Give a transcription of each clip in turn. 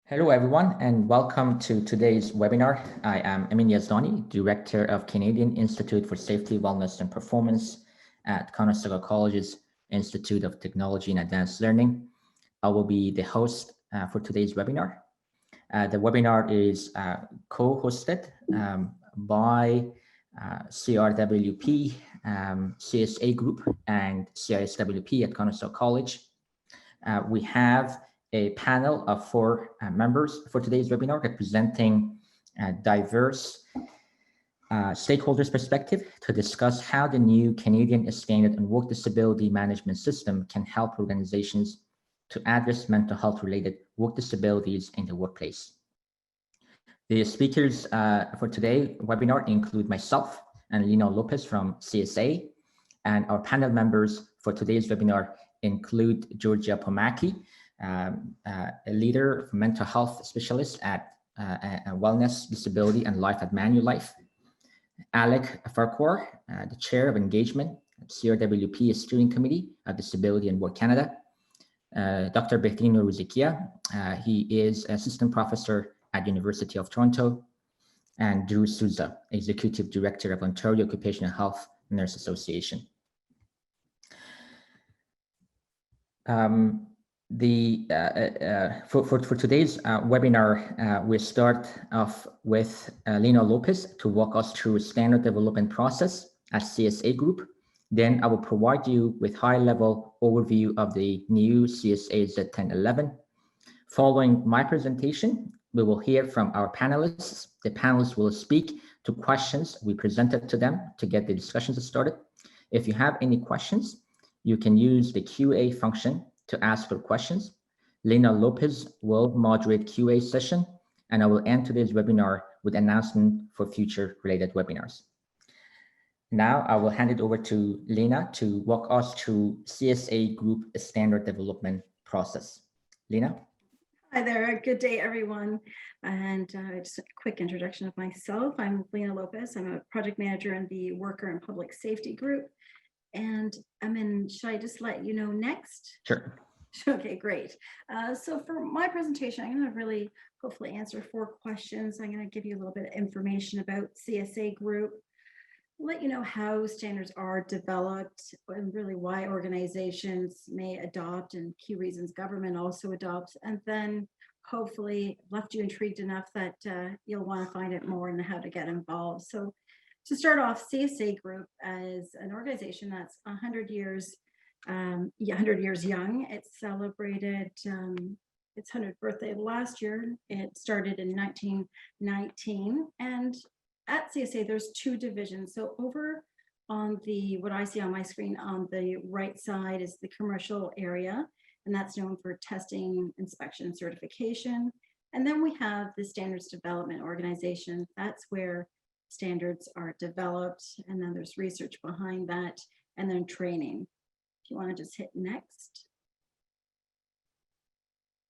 Hello, everyone, and welcome to today's webinar. I am Amin Yazdani, Director of Canadian Institute for Safety, Wellness, and Performance at Conestoga College's Institute of Technology and Advanced Learning. I will be the host for today's webinar. The webinar is co-hosted by CRWP, CSA Group, and CISWP at Conestoga College. We have a panel of 4 members for today's webinar representing diverse stakeholders' perspective to discuss how the new Canadian Standard on Work Disability Management System can help organizations to address mental health-related work disabilities in the workplace. The speakers for today's webinar include myself and Lina Lopez from CSA, and our panel members for today's webinar include Georgia Pomaki, a leader, mental health specialist at Wellness, Disability, and Life at Manulife. Alec Farquhar, the Chair of Engagement at CRWP Steering Committee of Disability and Work Canada. Dr. Bertino Ruzikia, he is Assistant Professor at University of Toronto. And Drew Souza, Executive Director of Ontario Occupational Health Nurse Association. For today's webinar, we start off with Lina Lopez to walk us through a standard development process at CSA Group. Then I will provide you with high-level overview of the new CSA Z1011. Following my presentation, we will hear from our panelists. The panelists will speak to questions we presented to them to get the discussions started. If you have any questions, you can use the QA function to ask for questions. Lina Lopez will moderate QA session, and I will end today's webinar with announcement for future related webinars. Now I will hand it over to Lina to walk us through CSA Group standard development process. Lina? Hi there, good day everyone. And just a quick introduction of myself. I'm Lina Lopez. I'm a project manager in the Worker and Public Safety Group. And should I just let you know next? Sure. Okay, great. So for my presentation, I'm going to really hopefully answer 4 questions. I'm going to give you a little bit of information about CSA Group, let you know how standards are developed and really why organizations may adopt and key reasons government also adopts, and then hopefully left you intrigued enough that you'll want to find out more and how to get involved. So to start off, CSA Group as an organization that's 100 years young. It celebrated its 100th birthday last year. It started in 1919, and at CSA there's 2 divisions. So over on the, what I see on my screen on the right side is the commercial area, and that's known for testing, inspection, and certification. And then we have the standards development organization. That's where standards are developed, and then there's research behind that, and then training. If you want to just hit next.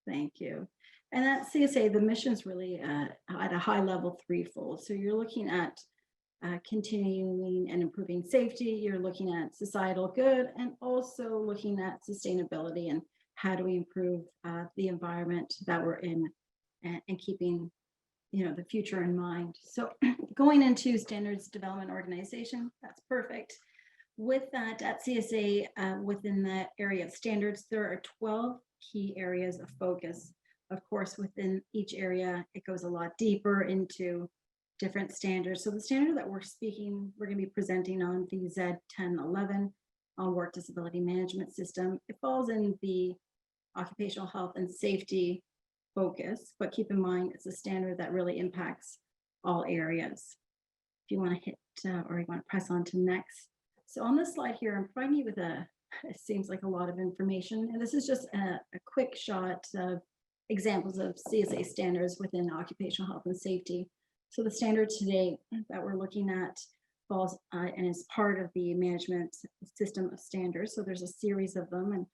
Thank you. And at CSA, the mission's really at a high level threefold. So you're looking at continuing and improving safety, you're looking at societal good, and also looking at sustainability and how do we improve the environment that we're in, and keeping the future in mind. So going into standards development organization, that's perfect. With that, at CSA, within the area of standards, there are 12 key areas of focus. Of course, within each area, it goes a lot deeper into different standards. So the standard that we're going to be presenting on, the Z1011 on Work Disability Management System, it falls in the occupational health and safety focus, but keep in mind it's a standard that really impacts all areas. If you want to hit or you want to press on to next. So on this slide here, I'm providing you with a it seems like a lot of information. And this is just a quick shot of examples of CSA standards within occupational health and safety. So the standard today that we're looking at falls and is part of the management system of standards. So there's a series of them, and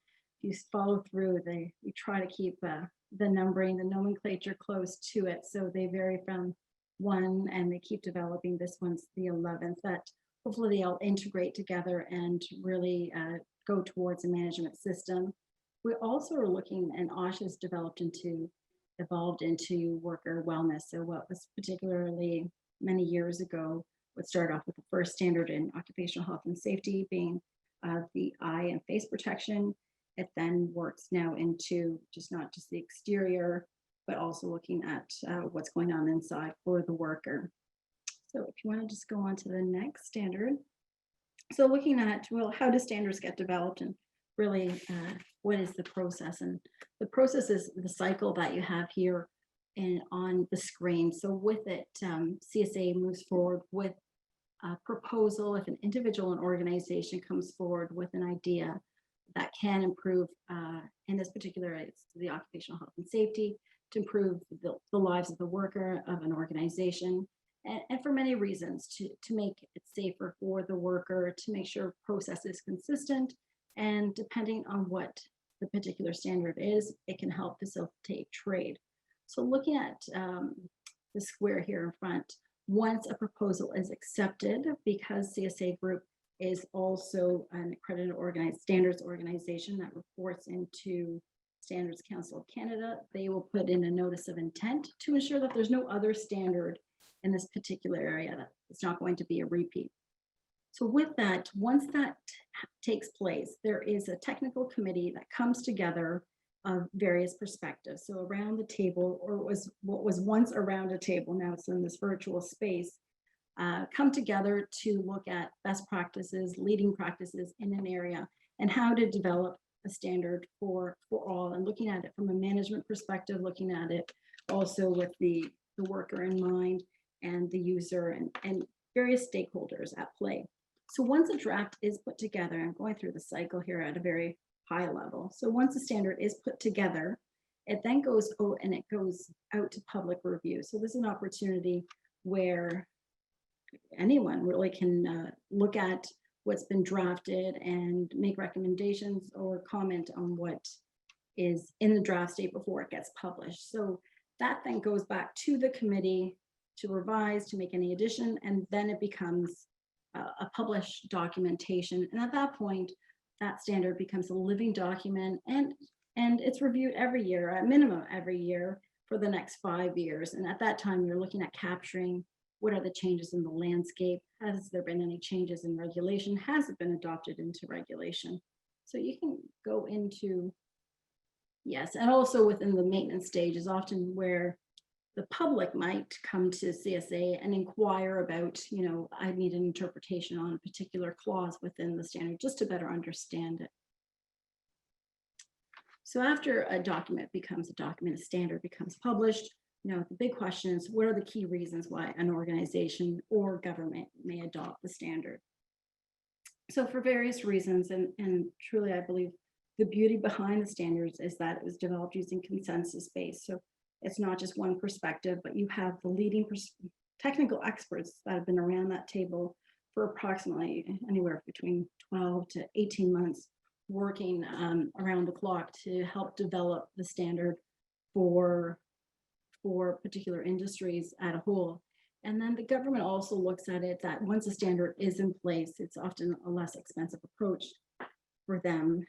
if you follow through, we try to keep the numbering, the nomenclature close to it. So they vary from one, and they keep developing. This one's the 11th. That hopefully they all integrate together and really go towards a management system. We also are looking, and OSHA's evolved into worker wellness. So what was particularly many years ago would start off with the first standard in occupational health and safety being the eye and face protection. It then works now into not just the exterior, but also looking at what's going on inside for the worker. So if you want to just go on to the next standard. So looking at, well, how do standards get developed, and really what is the process? And the process is the cycle that you have here and on the screen. So with it, CSA moves forward with a proposal. If an individual and organization comes forward with an idea that can improve, in this particular, it's the occupational health and safety, to improve the lives of the worker, of an organization, and for many reasons, to make it safer for the worker, to make sure process is consistent, and depending on what the particular standard is, it can help facilitate trade. So looking at the square here in front, once a proposal is accepted, because CSA Group is also an accredited standards organization that reports into Standards Council of Canada, they will put in a notice of intent to ensure that there's no other standard in this particular area, that it's not going to be a repeat. So with that, once that takes place, there is a technical committee that comes together of various perspectives. So around the table, or what was once around a table, now it's in this virtual space, come together to look at best practices, leading practices in an area, and how to develop a standard for all, and looking at it from a management perspective, looking at it also with the worker in mind, and the user, and various stakeholders at play. So once a draft is put together, I'm going through the cycle here at a very high level. So once a standard is put together, it then goes out to public review. So this is an opportunity where anyone really can look at what's been drafted and make recommendations or comment on what is in the draft state before it gets published. So that then goes back to the committee to revise, to make any addition, and then it becomes a published documentation. And at that point, that standard becomes a living document, and it's reviewed every year, at minimum every year, for the next 5 years. And at that time, you're looking at capturing what are the changes in the landscape? Has there been any changes in regulation? Has it been adopted into regulation? So you can go into, yes, and also within the maintenance stage is often where the public might come to CSA and inquire about, I need an interpretation on a particular clause within the standard just to better understand it. So after a document becomes a document, a standard becomes published, the big question is, what are the key reasons why an organization or government may adopt the standard? So for various reasons, and truly I believe the beauty behind the standards is that it was developed using consensus base. So it's not just one perspective, but you have the leading technical experts that have been around that table for approximately anywhere between 12 to 18 months, working around the clock to help develop the standard for particular industries at a whole. And then the government also looks at it that once a standard is in place, it's often a less expensive approach for them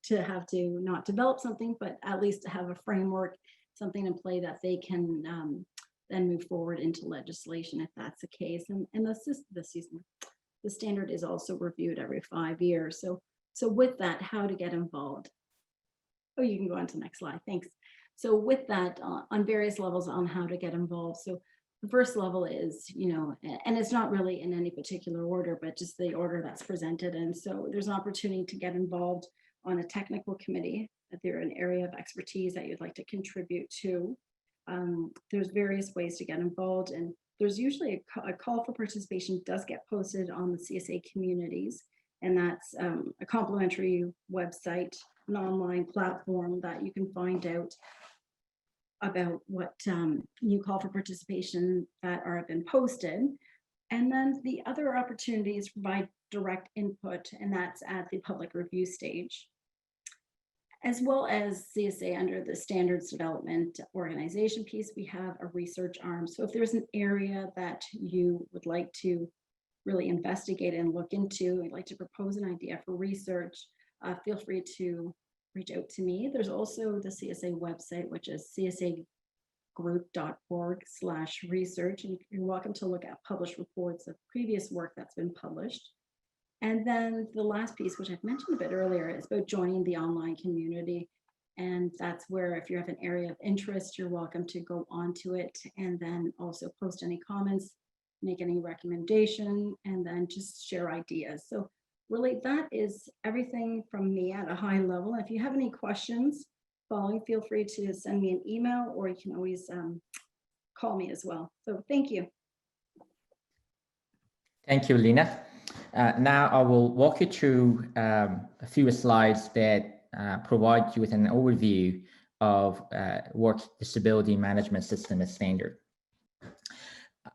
to have to not develop something, but at least to have a framework, something in play that they can then move forward into legislation if that's the case. And the standard is also reviewed every 5 years. So with that, how to get involved. Oh, you can go on to the next slide, thanks. So with that, on various levels on how to get involved. So the first level is, and it's not really in any particular order, but just the order that's presented. And so there's an opportunity to get involved on a technical committee if they're an area of expertise that you'd like to contribute to. There's various ways to get involved, and there's usually a call for participation does get posted on the CSA communities. And that's a complimentary website, an online platform that you can find out about what new call for participation that are been posted. And then the other opportunity is to provide direct input, and that's at the public review stage. As well as CSA under the standards development organization piece, we have a research arm. So if there's an area that you would like to really investigate and look into, I'd like to propose an idea for research, feel free to reach out to me. There's also the CSA website, which is csagroup.org/research. And you're welcome to look at published reports of previous work that's been published. And then the last piece, which I've mentioned a bit earlier, is about joining the online community. And that's where, if you have an area of interest, you're welcome to go onto it and then also post any comments, make any recommendation, and then just share ideas. So really, that is everything from me at a high level. If you have any questions following, feel free to send me an email, or you can always call me as well. So thank you. Thank you, Lena. Now I will walk you through a few slides that provide you with an overview of work disability management system as standard.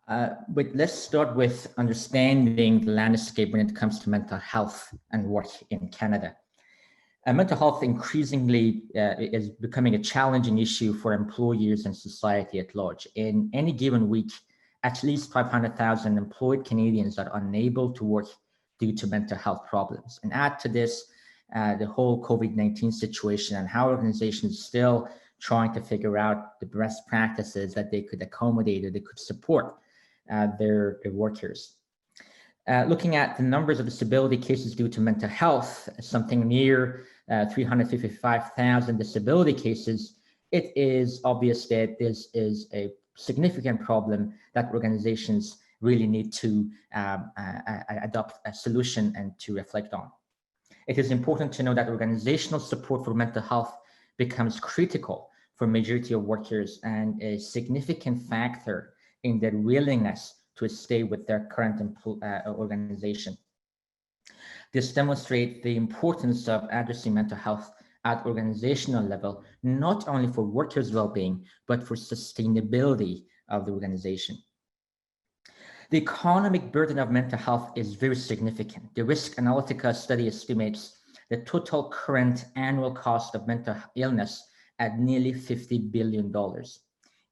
But let's start with understanding the landscape when it comes to mental health and work in Canada. Mental health increasingly is becoming a challenging issue for employers and society at large. In any given week, at least 500,000 employed Canadians are unable to work due to mental health problems. And add to this, the whole COVID-19 situation and how organizations are still trying to figure out the best practices that they could accommodate or they could support their workers. Looking at the numbers of disability cases due to mental health, something near 355,000 disability cases, it is obvious that this is a significant problem that organizations really need to adopt a solution and to reflect on. It is important to know that organizational support for mental health becomes critical for majority of workers and a significant factor in their willingness to stay with their current organization. This demonstrates the importance of addressing mental health at organizational level, not only for workers' well-being, but for sustainability of the organization. The economic burden of mental health is very significant. The Risk Analytica study estimates the total current annual cost of mental illness at nearly $50 billion.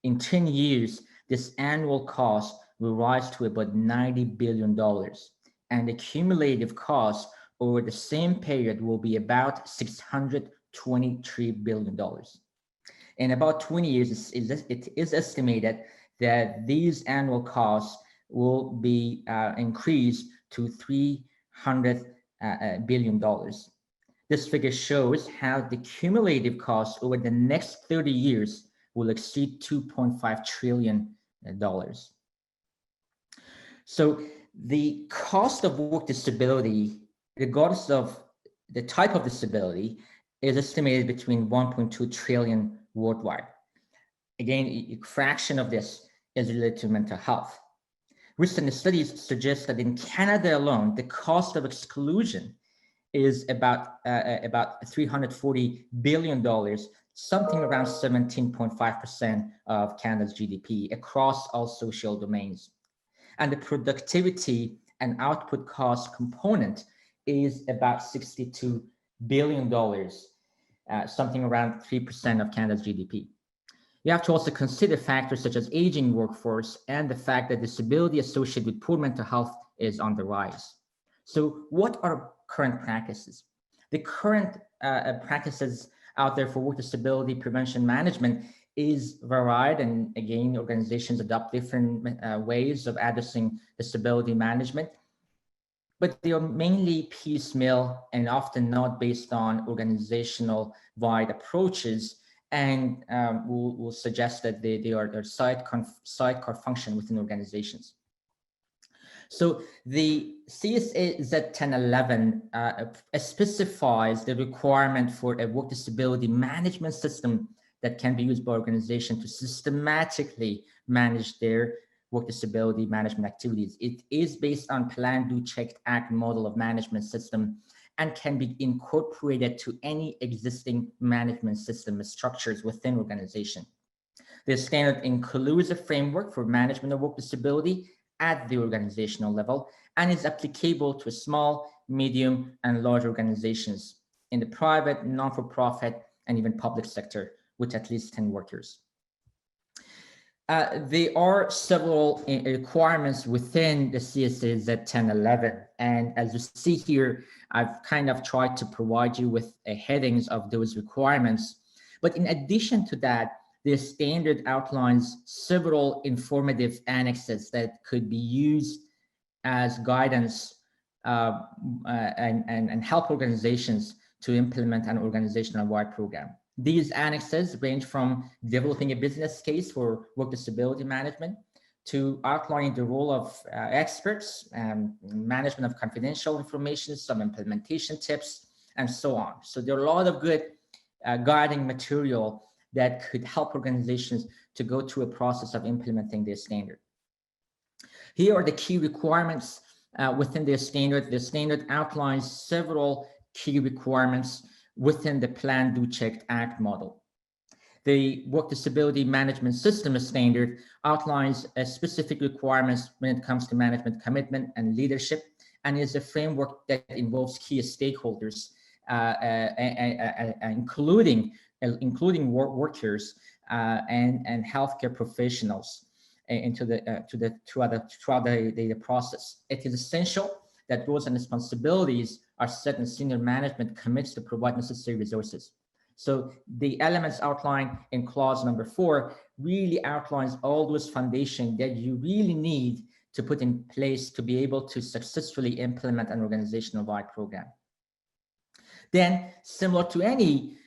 In 10 years, this annual cost will rise to about $90 billion, and the cumulative cost over the same period will be about $623 billion. In about 20 years, it is estimated that these annual costs will be increased to $300 billion. This figure shows how the cumulative cost over the next 30 years will exceed $2.5 trillion. So the cost of work disability, regardless of the type of disability, is estimated between 1.2 trillion worldwide. Again, a fraction of this is related to mental health. Recent studies suggest that in Canada alone, the cost of exclusion is about $340 billion, something around 17.5% of Canada's GDP across all social domains. And the productivity and output cost component is about $62 billion, something around 3% of Canada's GDP. You have to also consider factors such as aging workforce and the fact that disability associated with poor mental health is on the rise. So what are current practices? The current practices out there for work disability prevention management is varied, and again, organizations adopt different ways of addressing disability management, but they are mainly piecemeal and often not based on organizational wide approaches, and will suggest that they are sidecar function within organizations. So the CSA Z1011 specifies the requirement for a work disability management system that can be used by organizations to systematically manage their work disability management activities. It is based on Plan, Do, Check, Act model of management system and can be incorporated to any existing management system structures within organization. The standard includes a framework for management of work disability at the organizational level and is applicable to small, medium, and large organizations in the private, non-for-profit, and even public sector with at least 10 workers. There are several requirements within the CSA Z1011. And as you see here, I've kind of tried to provide you with headings of those requirements. But in addition to that, the standard outlines several informative annexes that could be used as guidance and help organizations to implement an organizational-wide program. These annexes range from developing a business case for work disability management to outlining the role of experts and management of confidential information, some implementation tips, and so on. So there are a lot of good guiding material that could help organizations to go through a process of implementing their standard. Here are the key requirements within their standard. The standard outlines several key requirements within the Plan, Do, Check, Act model. The Work Disability Management System standard outlines specific requirements when it comes to management commitment and leadership, and is a framework that involves key stakeholders, including workers and healthcare professionals throughout the process. It is essential that roles and responsibilities are set and senior management commits to provide necessary resources. So the elements outlined in clause number 4 really outlines all those foundations that you really need to put in place to be able to successfully implement an organizational-wide program. Then, similar to any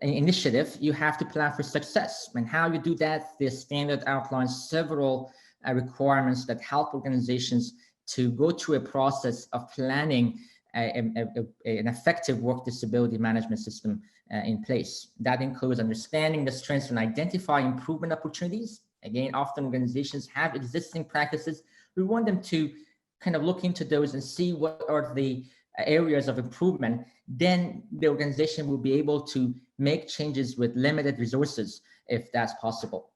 initiative, you have to plan for success. And how you do that, the standard outlines several requirements that help organizations to go through a process of planning an effective work disability management system in place. That includes understanding the strengths and identify improvement opportunities. Again, often organizations have existing practices. We want them to kind of look into those and see what are the areas of improvement. Then the organization will be able to make changes with limited resources if that's possible.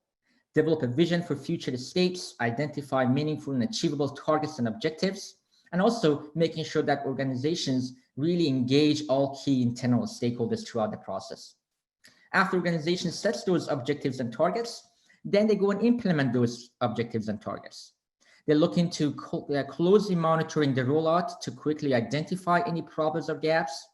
Develop a vision for future states, identify meaningful and achievable targets and objectives, and also making sure that organizations really engage all key internal stakeholders throughout the process. After organizations set those objectives and targets, then they go and implement those objectives and targets. They're looking to closely monitoring the rollout to quickly identify any problems or gaps,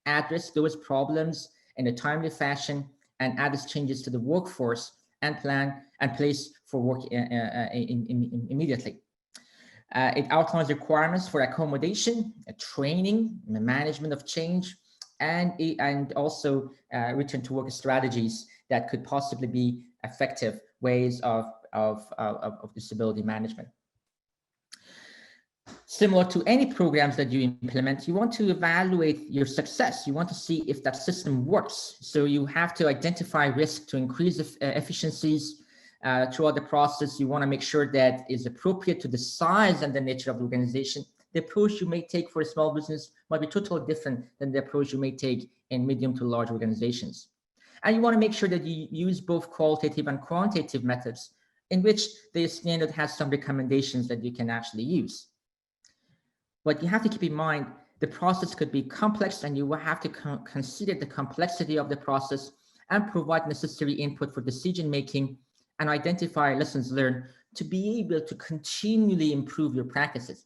address those problems in a timely fashion, and address changes to the workforce and plan and place for work immediately. It outlines requirements for accommodation, training, management of change, and also return to work strategies that could possibly be effective ways of disability management. Similar to any programs that you implement, you want to evaluate your success. You want to see if that system works. So you have to identify risk to increase efficiencies throughout the process. You want to make sure that it's appropriate to the size and the nature of the organization. The approach you may take for a small business might be totally different than the approach you may take in medium to large organizations. And you want to make sure that you use both qualitative and quantitative methods in which the standard has some recommendations that you can actually use. But you have to keep in mind, the process could be complex and you will have to consider the complexity of the process and provide necessary input for decision-making and identify lessons learned to be able to continually improve your practices.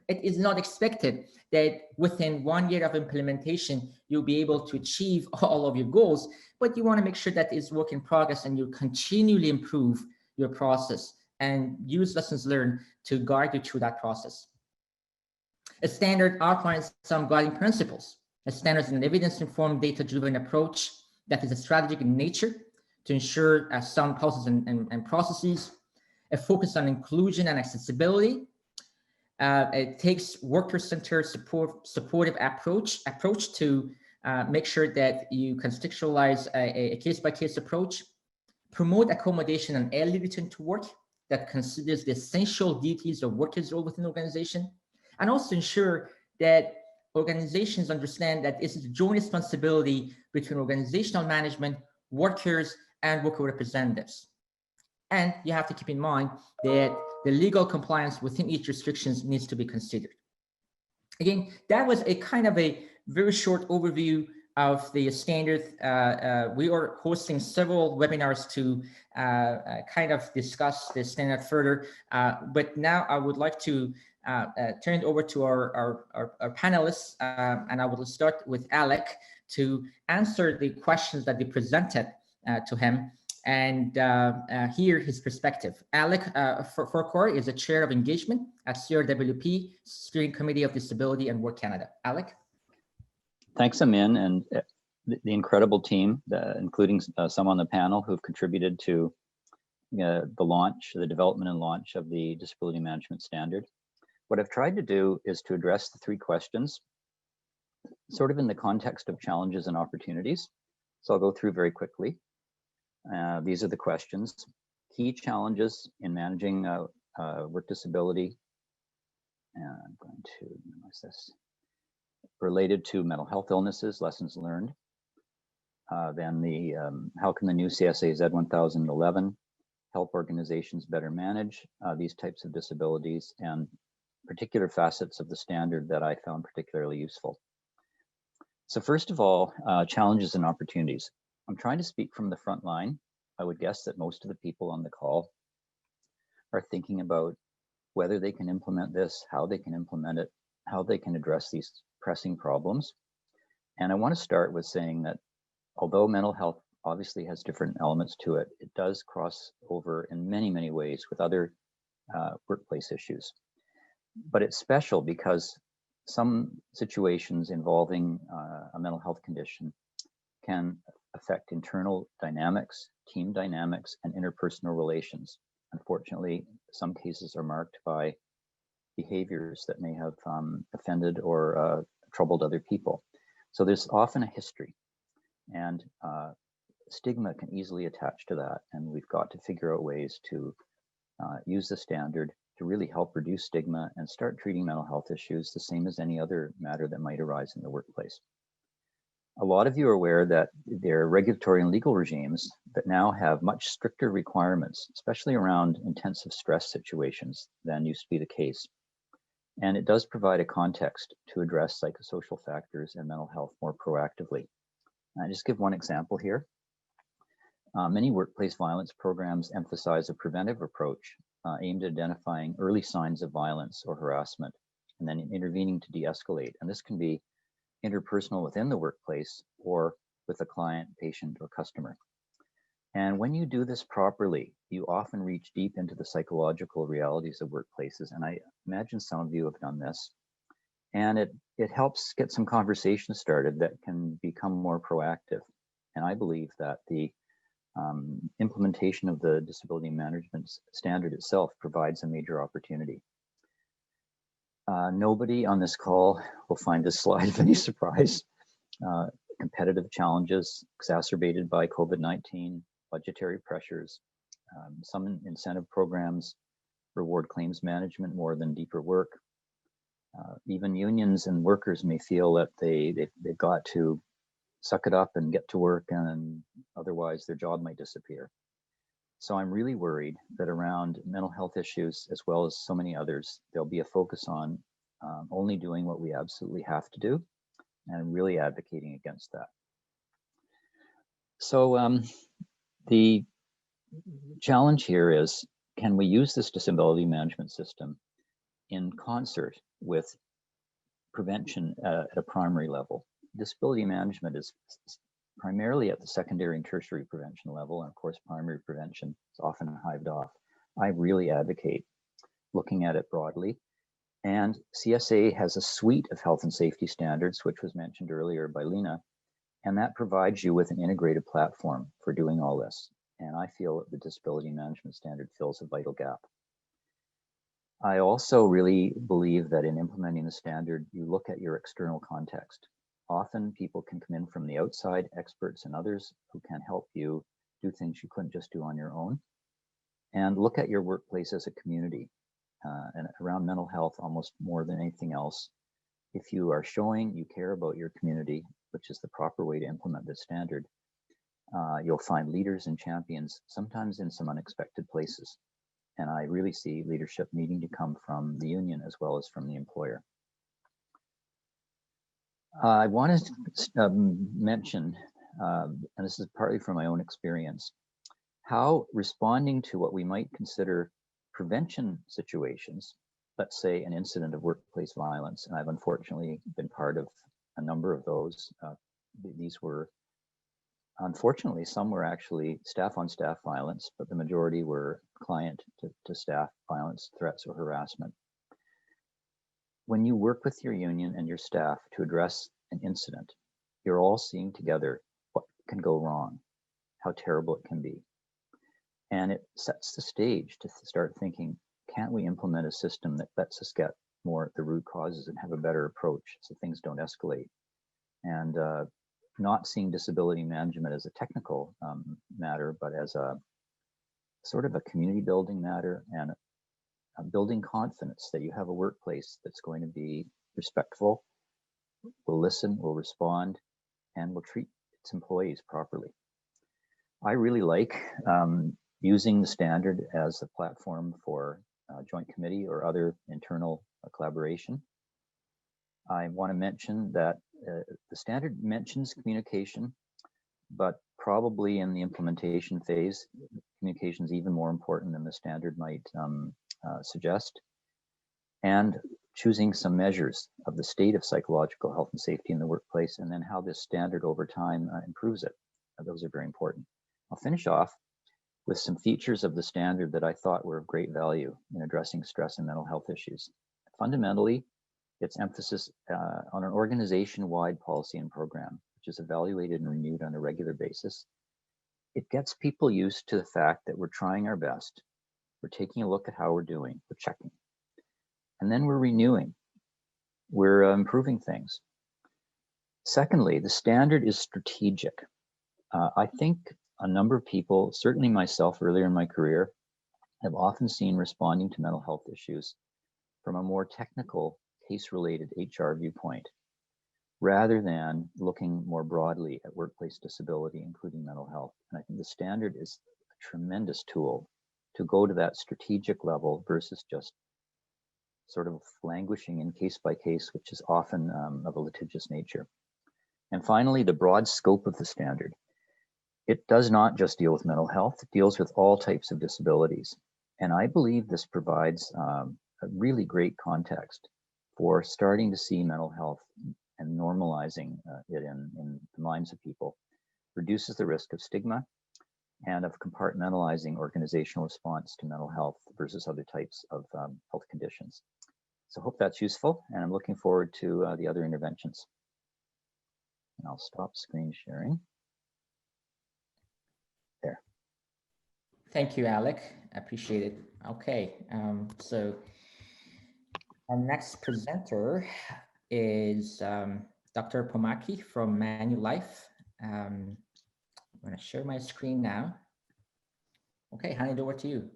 It is not expected that within 1 year of implementation, you'll be able to achieve all of your goals, but you want to make sure that it's work in progress and you continually improve your process and use lessons learned to guide you through that process. A standard outlines some guiding principles. A standard is an evidence-informed, data-driven approach that is strategic in nature to ensure sound policies and processes. A focus on inclusion and accessibility. It takes worker-centered supportive approach to make sure that you contextualize a case-by-case approach. Promote accommodation and early return to work that considers the essential duties of workers' role within the organization, and also ensure that organizations understand that it's a joint responsibility between organizational management, workers, and worker representatives. And you have to keep in mind that the legal compliance within each restrictions needs to be considered. Again, that was a kind of a very short overview of the standard. We are hosting several webinars to kind of discuss the standard further. But now I would like to turn it over to our panelists, and I will start with Alec to answer the questions that they presented to him and hear his perspective. Alec Farquhar is the chair of engagement at CRWP, Steering Committee of Disability and Work Canada. Alec? Thanks, Amin, and the incredible team, including some on the panel who've contributed to the development and launch of the Disability Management Standard. What I've tried to do is to address the three questions, sort of in the context of challenges and opportunities. So I'll go through very quickly. These are the questions. Key challenges in managing work disability. And I'm going to minimize this. Related to mental health illnesses, lessons learned. Then how can the new CSA Z1011 help organizations better manage these types of disabilities, and particular facets of the standard that I found particularly useful. So first of all, challenges and opportunities. I'm trying to speak from the front line. I would guess that most of the people on the call are thinking about whether they can implement this, how they can implement it, how they can address these pressing problems. And I want to start with saying that although mental health obviously has different elements to it, it does cross over in many, many ways with other workplace issues. But it's special because some situations involving a mental health condition can affect internal dynamics, team dynamics, and interpersonal relations. Unfortunately, some cases are marked by behaviors that may have offended or troubled other people. So there's often a history, and stigma can easily attach to that. And we've got to figure out ways to use the standard to really help reduce stigma and start treating mental health issues the same as any other matter that might arise in the workplace. A lot of you are aware that there are regulatory and legal regimes that now have much stricter requirements, especially around intensive stress situations, than used to be the case. And it does provide a context to address psychosocial factors and mental health more proactively. I'll just give one example here. Many workplace violence programs emphasize a preventive approach aimed at identifying early signs of violence or harassment, and then intervening to de-escalate. And this can be interpersonal within the workplace or with a client, patient, or customer. And when you do this properly, you often reach deep into the psychological realities of workplaces. And I imagine some of you have done this. And it helps get some conversations started that can become more proactive. And I believe that the implementation of the disability management standard itself provides a major opportunity. Nobody on this call will find this slide of any surprise. Competitive challenges exacerbated by COVID-19, budgetary pressures, some incentive programs reward claims management more than deeper work. Even unions and workers may feel that they've got to suck it up and get to work, and otherwise their job might disappear. So I'm really worried that around mental health issues, as well as so many others, there'll be a focus on only doing what we absolutely have to do, and I'm really advocating against that. So the challenge here is, can we use this disability management system in concert with prevention at a primary level? Disability management is primarily at the secondary and tertiary prevention level, and of course primary prevention is often hived off. I really advocate looking at it broadly, and CSA has a suite of health and safety standards, which was mentioned earlier by Lena, and that provides you with an integrated platform for doing all this. And I feel that the disability management standard fills a vital gap. I also really believe that in implementing the standard, you look at your external context. Often people can come in from the outside, experts and others who can help you do things you couldn't just do on your own. and look at your workplace as a community. And around mental health, almost more than anything else, if you are showing you care about your community, which is the proper way to implement this standard, you'll find leaders and champions, sometimes in some unexpected places. And I really see leadership needing to come from the union as well as from the employer. I wanted to mention, and this is partly from my own experience, how responding to what we might consider prevention situations, let's say an incident of workplace violence, and I've unfortunately been part of a number of those. These were, unfortunately, some were actually staff-on-staff violence, but the majority were client-to-staff violence, threats, or harassment. When you work with your union and your staff to address an incident, you're all seeing together what can go wrong, how terrible it can be. And it sets the stage to start thinking, can't we implement a system that lets us get more at the root causes and have a better approach so things don't escalate? And not seeing disability management as a technical matter, but as a sort of a community building matter and building confidence that you have a workplace that's going to be respectful, will listen, will respond, and will treat its employees properly. I really like using the standard as a platform for joint committee or other internal collaboration. I want to mention that the standard mentions communication, but probably in the implementation phase, communication is even more important than the standard might suggest. And choosing some measures of the state of psychological health and safety in the workplace, and then how this standard over time improves it. Those are very important. I'll finish off with some features of the standard that I thought were of great value in addressing stress and mental health issues. Fundamentally, its emphasis on an organization-wide policy and program, which is evaluated and renewed on a regular basis. It gets people used to the fact that we're trying our best. We're taking a look at how we're doing, we're checking. And then we're renewing, we're improving things. Secondly, the standard is strategic. I think a number of people, certainly myself earlier in my career, have often seen responding to mental health issues from a more technical, case-related HR viewpoint, rather than looking more broadly at workplace disability, including mental health. And I think the standard is a tremendous tool to go to that strategic level versus just sort of languishing in case by case, which is often of a litigious nature. And finally, the broad scope of the standard. It does not just deal with mental health, it deals with all types of disabilities. And I believe this provides a really great context for starting to see mental health and normalizing it in the minds of people, reduces the risk of stigma and of compartmentalizing organizational response to mental health versus other types of health conditions. So I hope that's useful, and I'm looking forward to the other interventions. And I'll stop screen sharing. There. Thank you, Alec. I appreciate it. Okay, so our next presenter is Dr. Pomaki from Manulife. I'm going to share my screen now. Okay, hand it over to you.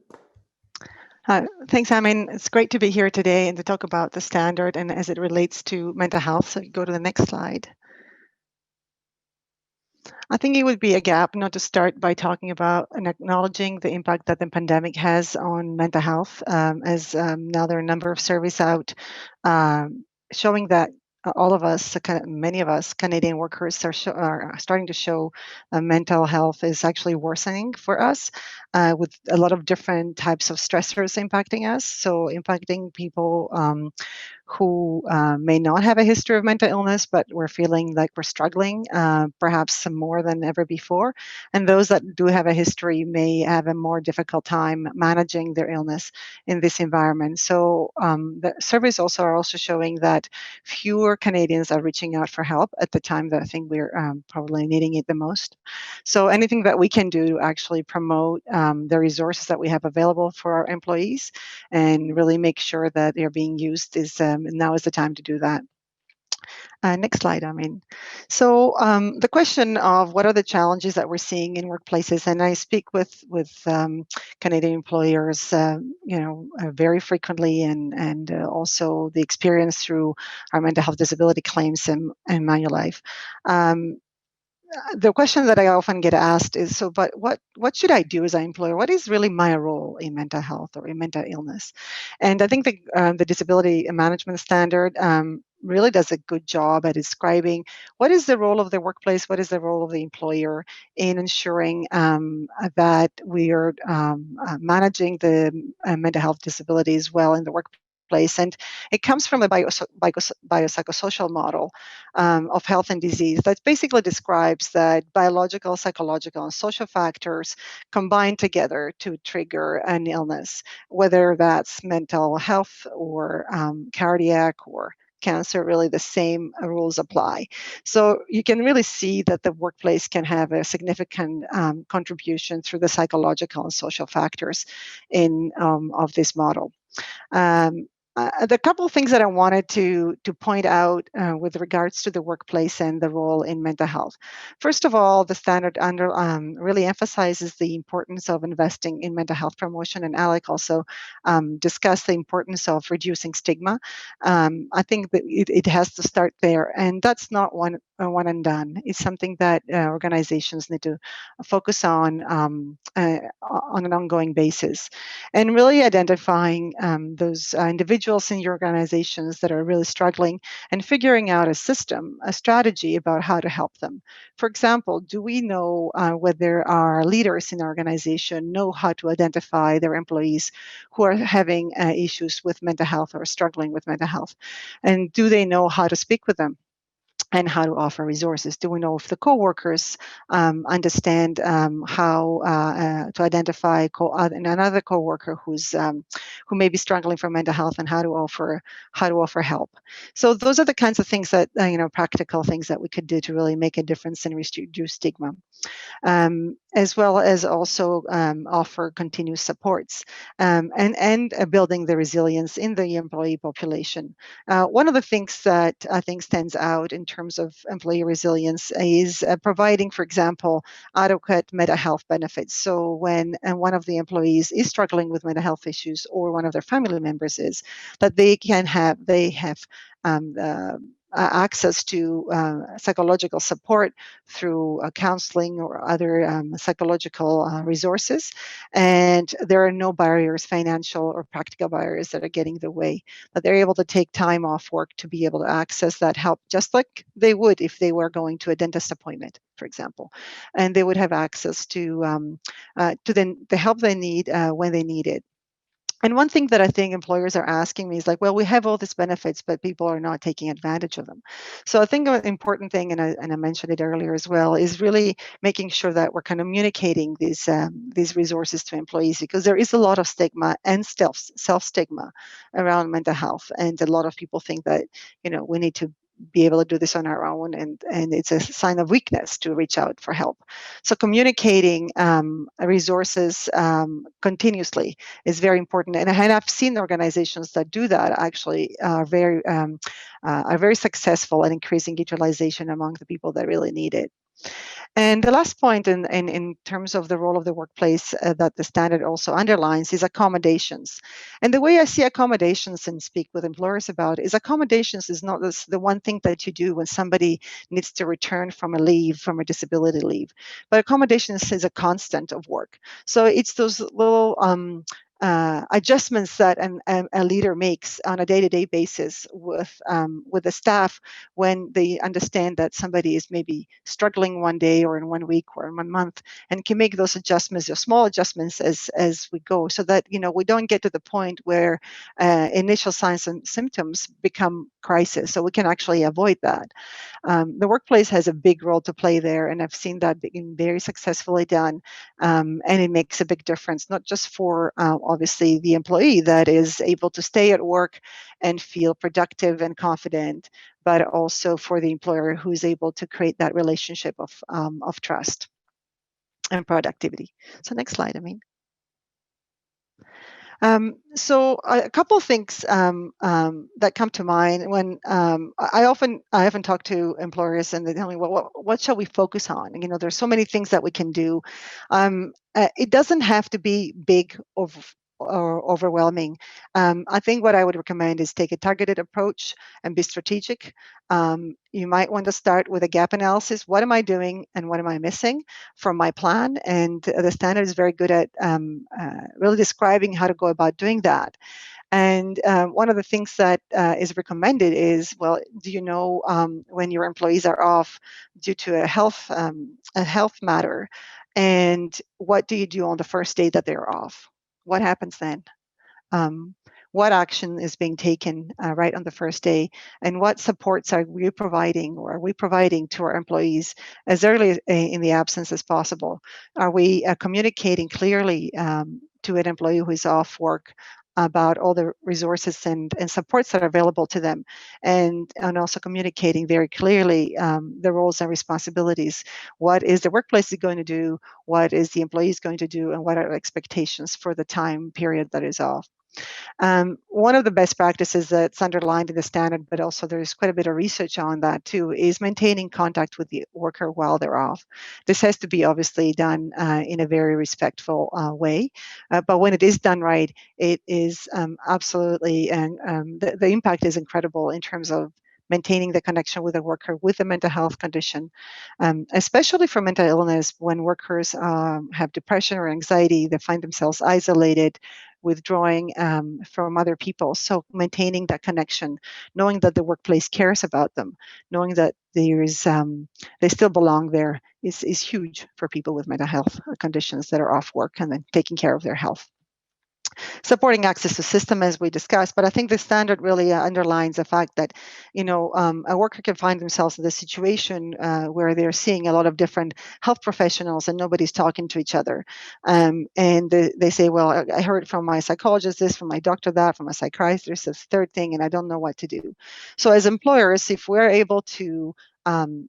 Thanks, Amin. It's great to be here today and to talk about the standard and as it relates to mental health. So go to the next slide. I think it would be a gap not to start by talking about and acknowledging the impact that the pandemic has on mental health, as now there are a number of surveys out showing that all of us, many of us Canadian workers are starting to show mental health is actually worsening for us with a lot of different types of stressors impacting us. So impacting people who may not have a history of mental illness, but we're feeling like we're struggling, perhaps some more than ever before. And those that do have a history may have a more difficult time managing their illness in this environment. So the surveys are also showing that fewer Canadians are reaching out for help at the time that I think we're probably needing it the most. So anything that we can do to actually promote the resources that we have available for our employees and really make sure that they're being used is now is the time to do that. Next slide, I mean. So the question of what are the challenges that we're seeing in workplaces, and I speak with Canadian employers, very frequently, and also the experience through our mental health disability claims and Manulife. The question that I often get asked is, so, but what should I do as an employer? What is really my role in mental health or in mental illness? And I think the disability management standard really does a good job at describing what is the role of the workplace, what is the role of the employer in ensuring that we are managing the mental health disabilities well in the workplace. And it comes from a biopsychosocial model of health and disease that basically describes that biological, psychological, and social factors combine together to trigger an illness, whether that's mental health or cardiac or cancer. Really the same rules apply. So you can really see that the workplace can have a significant contribution through the psychological and social factors in of this model. The couple of things that I wanted to point out with regards to the workplace and the role in mental health. First of all, the standard really emphasizes the importance of investing in mental health promotion, and Alec also discussed the importance of reducing stigma. I think that it has to start there, and that's not one and done. It's something that organizations need to focus on an ongoing basis, and really identifying those individuals in your organizations that are really struggling and figuring out a system, a strategy about how to help them. For example, do we know whether our leaders in our organization know how to identify their employees who are having issues with mental health or struggling with mental health? And do they know how to speak with them and how to offer resources? Do we know if the coworkers understand how to identify another coworker who may be struggling from mental health, and how to offer help? So those are the kinds of things that practical things that we could do to really make a difference and reduce stigma. As well as also offer continuous supports and building the resilience in the employee population. One of the things that I think stands out in terms of employee resilience is providing, for example, adequate mental health benefits. So when one of the employees is struggling with mental health issues, or one of their family members is, that they have access to psychological support through counseling or other psychological resources. And there are no barriers, financial or practical barriers, that are getting in the way, that they're able to take time off work to be able to access that help, just like they would if they were going to a dentist appointment, for example. And they would have access to the help they need when they need it. And one thing that I think employers are asking me is like, well, we have all these benefits, but people are not taking advantage of them. So I think an important thing, and I mentioned it earlier as well, is really making sure that we're communicating these resources to employees, because there is a lot of stigma and self stigma around mental health, and a lot of people think that we need to be able to do this on our own, and it's a sign of weakness to reach out for help. So communicating resources continuously is very important, and I've seen organizations that do that actually are very successful in increasing utilization among the people that really need it. And the last point in terms of the role of the workplace that the standard also underlines is accommodations. And the way I see accommodations and speak with employers about is accommodations is not the one thing that you do when somebody needs to return from a disability leave, but accommodations is a constant of work. So it's those little adjustments that a leader makes on a day-to-day basis with the staff when they understand that somebody is maybe struggling one day or in 1 week or in 1 month, and can make those adjustments or small adjustments as we go, so that we don't get to the point where initial signs and symptoms become crisis, so we can actually avoid that. The workplace has a big role to play there, and I've seen that being very successfully done, and it makes a big difference, not just for obviously the employee that is able to stay at work and feel productive and confident, but also for the employer who is able to create that relationship of trust and productivity. So next slide, I mean. So a couple of things that come to mind when I often talk to employers and they tell me, well, what shall we focus on? And, there's so many things that we can do. It doesn't have to be big or overwhelming. I think what I would recommend is take a targeted approach and be strategic. You might want to start with a gap analysis. What am I doing and what am I missing from my plan? And the standard is very good at really describing how to go about doing that. And one of the things that is recommended is, well, do you know when your employees are off due to a health matter? And what do you do on the first day that they're off? What happens then? um, what action is being taken right on the first day, and what supports are we providing or are we providing to our employees as early in the absence as possible? Are we communicating clearly to an employee who is off work about all the resources and supports that are available to them, and also communicating very clearly the roles and responsibilities. What is the workplace going to do? What is the employees going to do? And what are expectations for the time period that is off? One of the best practices that's underlined in the standard, but also there's quite a bit of research on that too, is maintaining contact with the worker while they're off. This has to be obviously done in a very respectful way, but when it is done right, it is absolutely, and the impact is incredible in terms of maintaining the connection with a worker with a mental health condition, especially for mental illness. When workers have depression or anxiety, they find themselves isolated, withdrawing from other people. So maintaining that connection, knowing that the workplace cares about them, knowing that they still belong there is huge for people with mental health conditions that are off work and then taking care of their health. Supporting access to system, as we discussed, but I think the standard really underlines the fact that a worker can find themselves in this situation where they're seeing a lot of different health professionals and nobody's talking to each other, and they say, well, I heard from my psychologist this, from my doctor that, from a psychiatrist this third thing, and I don't know what to do. So as employers, if we're able to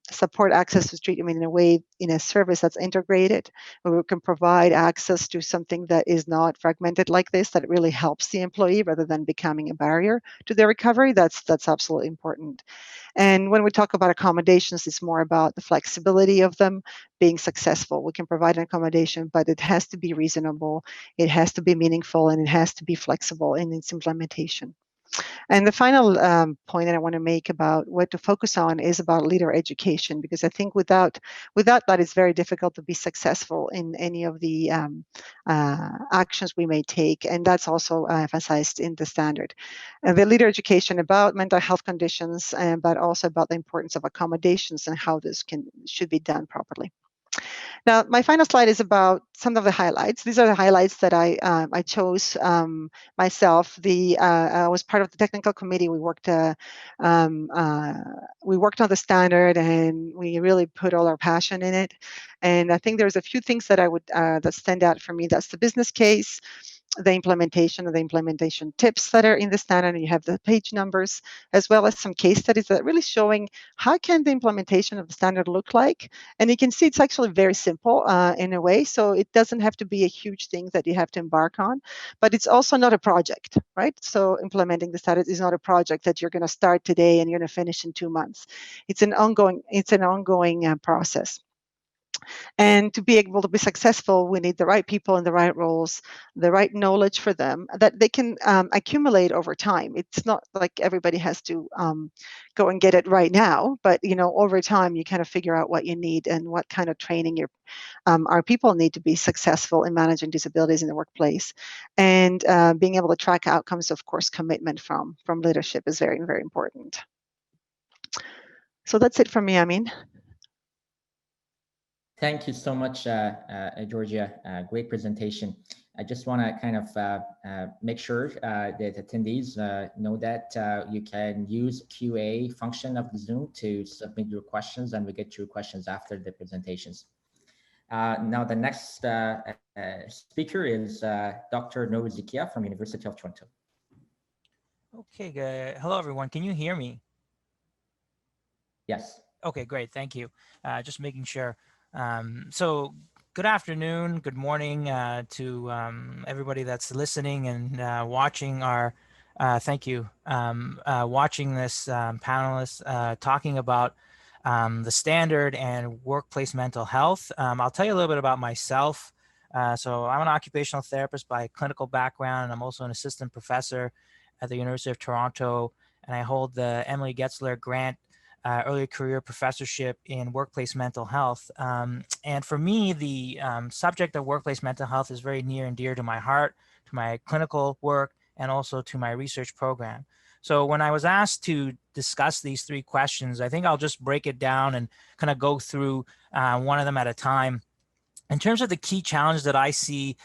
support access to treatment in a way, in a service that's integrated, where we can provide access to something that is not fragmented like this, that really helps the employee rather than becoming a barrier to their recovery, that's absolutely important. And when we talk about accommodations, it's more about the flexibility of them being successful. We can provide an accommodation, but it has to be reasonable, it has to be meaningful, and it has to be flexible in its implementation. And the final point that I want to make about what to focus on is about leader education, because I think without that, it's very difficult to be successful in any of the actions we may take. And that's also emphasized in the standard. The leader education about mental health conditions, but also about the importance of accommodations and how this should be done properly. Now, my final slide is about some of the highlights. These are the highlights that I chose myself. I was part of the technical committee. We worked on the standard, and we really put all our passion in it. And I think there's a few things that I would that stand out for me. That's the business case, the implementation of the implementation tips that are in the standard, and you have the page numbers, as well as some case studies that are really showing how can the implementation of the standard look like. And you can see it's actually very simple in a way, so it doesn't have to be a huge thing that you have to embark on, but it's also not a project, right? So implementing the standard is not a project that you're going to start today and you're going to finish in 2 months. It's an ongoing process. And to be able to be successful, we need the right people in the right roles, the right knowledge for them that they can accumulate over time. It's not like everybody has to go and get it right now, but over time you kind of figure out what you need and what kind of training our people need to be successful in managing disabilities in the workplace. And being able to track outcomes, of course, commitment from leadership is very, very important. So that's it from me, Amin. Thank you so much, Georgia. Great presentation. I just want to kind of make sure that attendees know that you can use QA function of the Zoom to submit your questions, and we get your questions after the presentations. Now, the next speaker is Dr. Noor Zikia from University of Toronto. Okay, good. Hello, everyone. Can you hear me? Yes. Okay, great. Thank you. Just making sure. So Good afternoon, good morning to everybody that's listening and watching our, thank you, watching this panelist talking about the standard and workplace mental health. I'll tell you a little bit about myself. So I'm an occupational therapist by clinical background, and I'm also an assistant professor at the University of Toronto, and I hold the Emily Getzler Grant early career professorship in workplace mental health. And for me, the subject of workplace mental health is very near and dear to my heart, to my clinical work, and also to my research program. So when I was asked to discuss these three questions, I think I'll just break it down and kind of go through one of them at a time. In terms of the key challenges that I see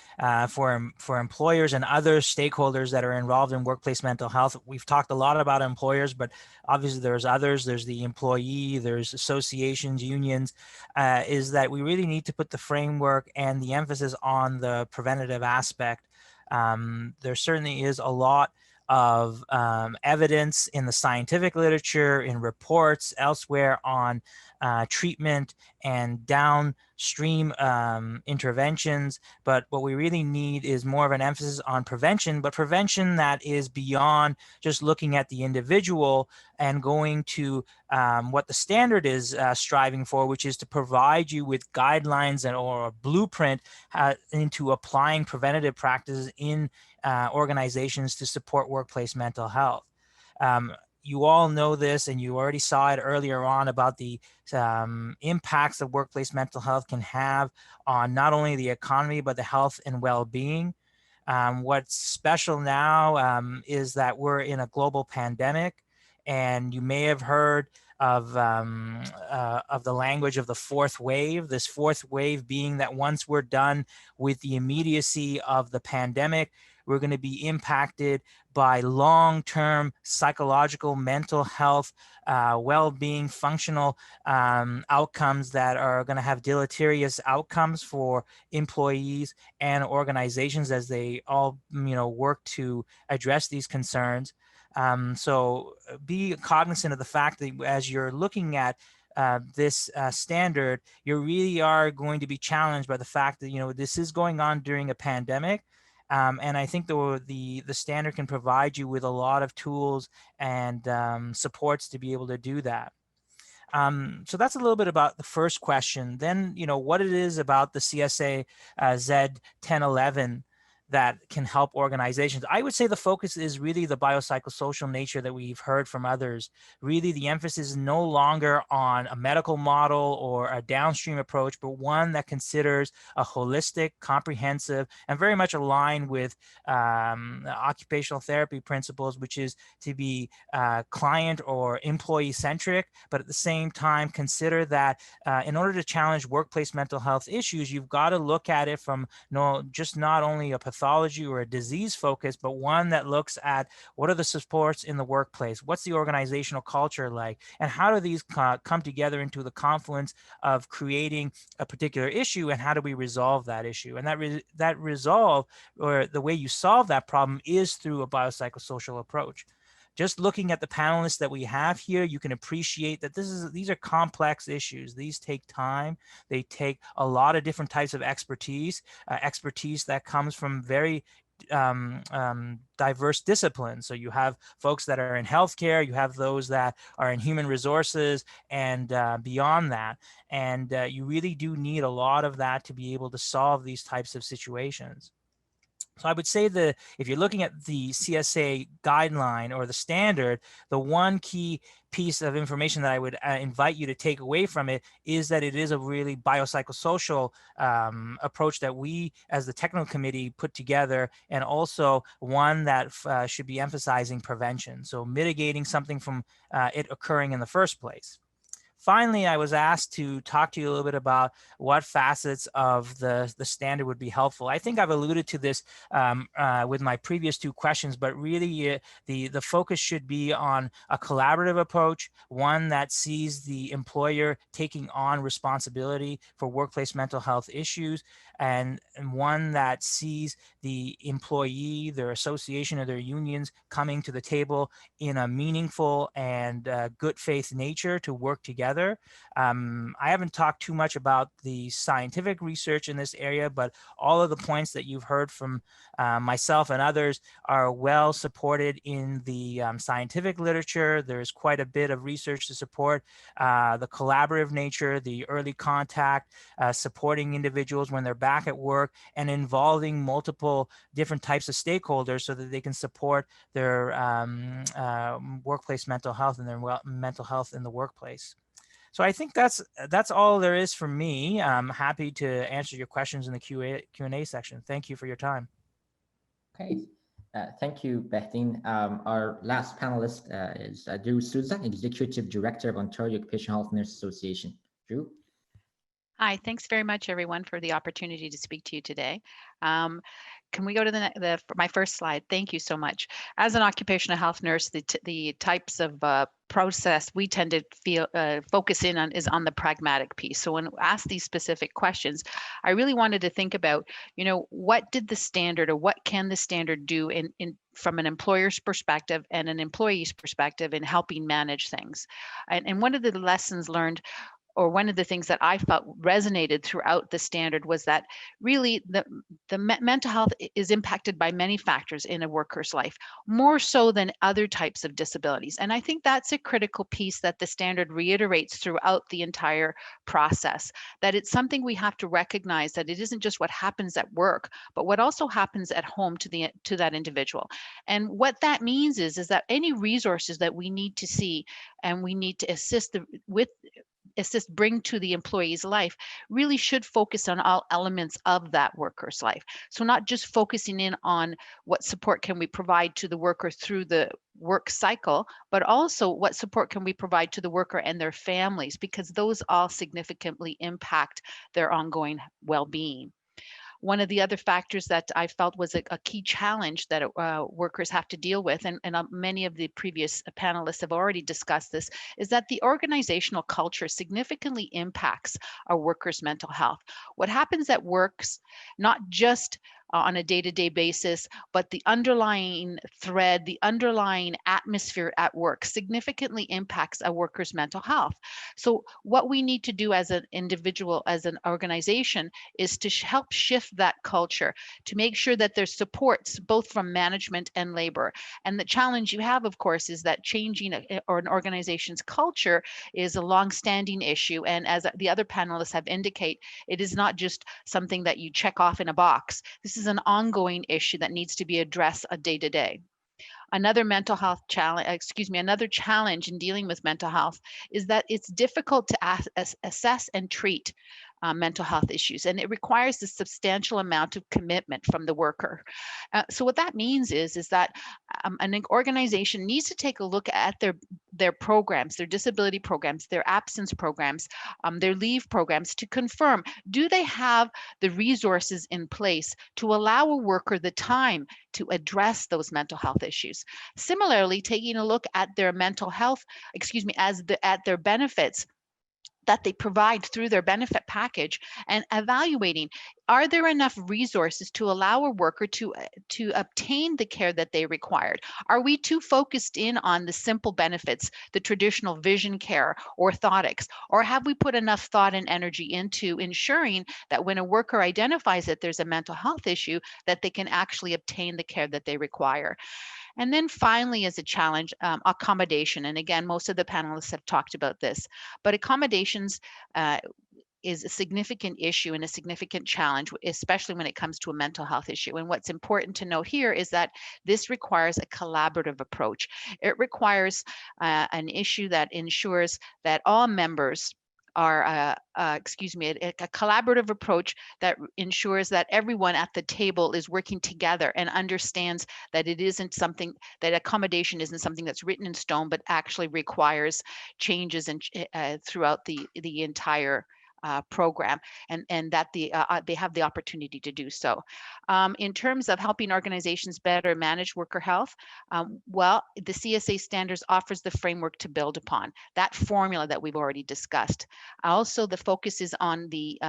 for employers and other stakeholders that are involved in workplace mental health, we've talked a lot about employers, but obviously there's others. There's the employee, there's associations, unions, is that we really need to put the framework and the emphasis on the preventative aspect. There certainly is a lot of evidence in the scientific literature, in reports elsewhere on treatment and downstream interventions. But what we really need is more of an emphasis on prevention, but prevention that is beyond just looking at the individual and going to what the standard is striving for, which is to provide you with guidelines and or a blueprint into applying preventative practices in organizations to support workplace mental health. You all know this, and you already saw it earlier on about the impacts that workplace mental health can have on not only the economy, but the health and well-being. What's special now is that we're in a global pandemic, and you may have heard of the language of the fourth wave. This fourth wave being that once we're done with the immediacy of the pandemic, we're going to be impacted by long-term psychological, mental health, well-being, functional outcomes that are going to have deleterious outcomes for employees and organizations as they all, work to address these concerns. So be cognizant of the fact that as you're looking at this standard, you really are going to be challenged by the fact that, this is going on during a pandemic. And I think the standard can provide you with a lot of tools and supports to be able to do that. So that's a little bit about the first question. Then, what it is about the CSA Z1011 that can help organizations. I would say the focus is really the biopsychosocial nature that we've heard from others. Really, the emphasis is no longer on a medical model or a downstream approach, but one that considers a holistic, comprehensive, and very much aligned with occupational therapy principles, which is to be client or employee centric, but at the same time, consider that in order to challenge workplace mental health issues, you've got to look at it from not only a pathology or a disease focus, but one that looks at what are the supports in the workplace, what's the organizational culture like, and how do these come together into the confluence of creating a particular issue, and how do we resolve that issue? And that resolve, or the way you solve that problem, is through a biopsychosocial approach. Just looking at the panelists that we have here, you can appreciate that these are complex issues. These take time. They take a lot of different types of expertise that comes from very diverse disciplines. So you have folks that are in healthcare, you have those that are in human resources, and beyond that. And you really do need a lot of that to be able to solve these types of situations. So I would say that if you're looking at the CSA guideline or the standard, the one key piece of information that I would invite you to take away from it is that it is a really biopsychosocial approach that we as the technical committee put together, and also one that should be emphasizing prevention. So mitigating something from it occurring in the first place. Finally, I was asked to talk to you a little bit about what facets of the standard would be helpful. I think I've alluded to this with my previous two questions, but really the focus should be on a collaborative approach, one that sees the employer taking on responsibility for workplace mental health issues, and one that sees the employee, their association, or their unions coming to the table in a meaningful and good faith nature to work together together. I haven't talked too much about the scientific research in this area, but all of the points that you've heard from myself and others are well supported in the scientific literature. There's quite a bit of research to support the collaborative nature, the early contact, supporting individuals when they're back at work, and involving multiple different types of stakeholders so that they can support their workplace mental health and their mental health in the workplace. So I think that's all there is for me. I'm happy to answer your questions in the Q&A section. Thank you for your time. Okay, thank you, Bethine. Our last panelist is Drew Souza, Executive Director of Ontario Occupational Health Nurse Association. Drew? Hi, thanks very much, everyone, for the opportunity to speak to you today. Can we go to my first slide? Thank you so much. As an occupational health nurse, the types of process we tend to focus in on is on the pragmatic piece. So when asked these specific questions, I really wanted to think about, what did the standard, or what can the standard do from an employer's perspective and an employee's perspective in helping manage things. And one of the lessons learned, or one of the things that I felt resonated throughout the standard, was that really the mental health is impacted by many factors in a worker's life, more so than other types of disabilities. And I think that's a critical piece that the standard reiterates throughout the entire process, that it's something we have to recognize, that it isn't just what happens at work, but what also happens at home to that individual. And what that means is that any resources that we need to see and we need to assist bring to the employee's life really should focus on all elements of that worker's life. So not just focusing in on what support can we provide to the worker through the work cycle, but also what support can we provide to the worker and their families, because those all significantly impact their ongoing well-being. One of the other factors that I felt was a key challenge that workers have to deal with, and many of the previous panelists have already discussed this, is that the organizational culture significantly impacts our workers' mental health. What happens at works, not just on a day-to-day basis, but the underlying thread, the underlying atmosphere at work significantly impacts a worker's mental health. So what we need to do as an individual, as an organization, is to help shift that culture, to make sure that there's supports both from management and labor. And the challenge you have, of course, is that changing an organization's culture is a long-standing issue. And as the other panelists have indicated, it is not just something that you check off in a box. This is an ongoing issue that needs to be addressed day to day. Another mental health challenge, another challenge in dealing with mental health is that it's difficult to assess and treat mental health issues, and it requires a substantial amount of commitment from the worker. So what that means is that an organization needs to take a look at their programs, their disability programs, their absence programs, their leave programs, to confirm, do they have the resources in place to allow a worker the time to address those mental health issues. Similarly, taking a look at their mental health, at their benefits that they provide through their benefit package, and evaluating, are there enough resources to allow a worker to obtain the care that they required? Are we too focused in on the simple benefits, the traditional vision care, orthotics, or have we put enough thought and energy into ensuring that when a worker identifies that there's a mental health issue, that they can actually obtain the care that they require? And then finally, as a challenge, accommodation. And again, most of the panelists have talked about this, but accommodations is a significant issue and a significant challenge, especially when it comes to a mental health issue. And what's important to know here is that this requires a collaborative approach. It requires an issue that ensures that all members are a collaborative approach that ensures that everyone at the table is working together and understands that it isn't something, that accommodation isn't something that's written in stone, but actually requires changes throughout the entire program, and that they have the opportunity to do so. In terms of helping organizations better manage worker health, well, the CSA standards offers the framework to build upon, that formula that we've already discussed. Also, the focus is on the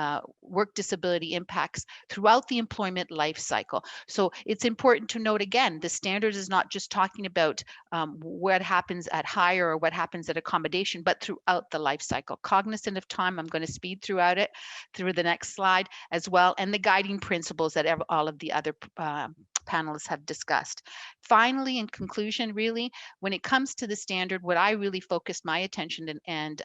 work disability impacts throughout the employment life cycle. So it's important to note again, the standards is not just talking about what happens at hire or what happens at accommodation, but throughout the life cycle. Cognizant of time, I'm going to speed throughout it through the next slide as well, and the guiding principles that all of the other panelists have discussed. Finally, in conclusion, really, when it comes to the standard, what I really focused my attention and